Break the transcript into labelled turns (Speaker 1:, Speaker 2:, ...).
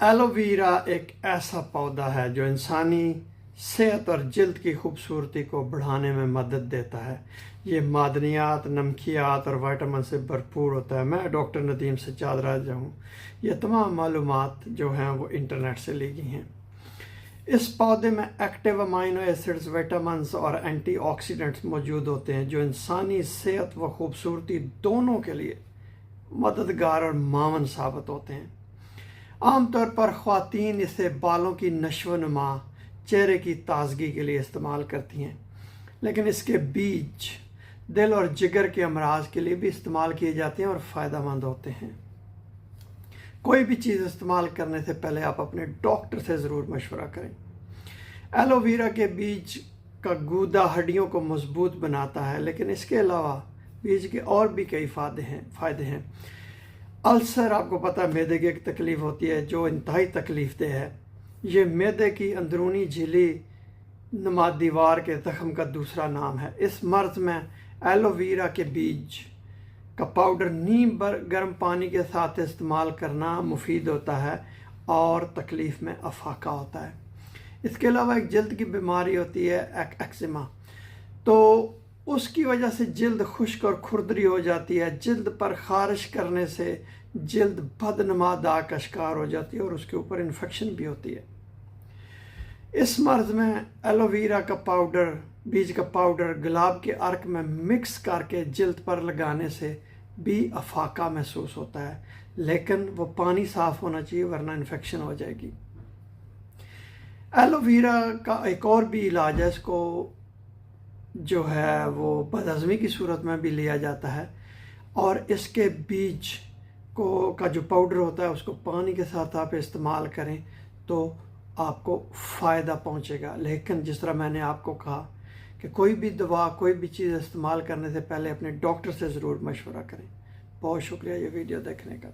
Speaker 1: Aloe vera एक ऐसा पौधा है जो इंसानी सेहत और जल्द की खूबसूरती को बढ़ाने में मदद देता है। ये मादनियात, नमकियात और विटामिन से भरपूर होता है। मैं डॉक्टर नदीम सज्जाद राजा हूँ। ये तमाम मालूमात जो हैं वो इंटरनेट से ली गई हैं। इस पौधे में एक्टिव अमाइनो एसिड्स, विटामिन्स और एंटीऑक्सीडेंट्स मौजूद होते हैं जो इंसानी सेहत व खूबसूरती दोनों के लिए मददगार और मावन साबित होते हैं। आमतौर पर ख़वातीन इसे बालों की नशो नुमा, चेहरे की ताजगी के लिए इस्तेमाल करती हैं, लेकिन इसके बीज दिल और जिगर के अमराज के लिए भी इस्तेमाल किए जाते हैं और फ़ायदेमंद होते हैं। कोई भी चीज़ इस्तेमाल करने से पहले आप अपने डॉक्टर से ज़रूर मशवरा करें। एलोवेरा के बीज का गूदा हड्डियों को मजबूत बनाता है, लेकिन इसके अलावा बीज के और भी कई फ़ायदे हैं। अल्सर, आपको पता है, मैदे की एक तकलीफ़ होती है जो इंतहाई तकलीफ़देह है। ये मैदे की अंदरूनी झिल्ली नुमा दीवार के ज़ख्म का दूसरा नाम है। इस मर्ज़ में एलोवेरा के बीज का पाउडर नीम गर्म पानी के साथ इस्तेमाल करना मुफीद होता है और तकलीफ़ में अफाका होता है। इसके अलावा एक जल्द की बीमारी होती है एक्जिमा, तो उसकी वजह से जल्द खुश्क और खुरदरी हो जाती है। जल्द पर ख़ारिश करने से जल्द बदनुमा दाग का शिकार हो जाती है और उसके ऊपर इन्फेक्शन भी होती है। इस मर्ज़ में एलोवेरा का पाउडर, बीज का पाउडर गुलाब के अर्क में मिक्स करके जल्द पर लगाने से भी अफाका महसूस होता है, लेकिन वो पानी साफ़ होना चाहिए वरना इन्फेक्शन हो जाएगी। एलोवेरा का एक और भी इलाज है, इसको जो है वो बदहज़मी की सूरत में भी लिया जाता है और इसके बीज को का जो पाउडर होता है उसको पानी के साथ आप इस्तेमाल करें तो आपको फ़ायदा पहुंचेगा। लेकिन जिस तरह मैंने आपको कहा कि कोई भी दवा, कोई भी चीज़ इस्तेमाल करने से पहले अपने डॉक्टर से ज़रूर मशवरा करें। बहुत शुक्रिया ये वीडियो देखने का।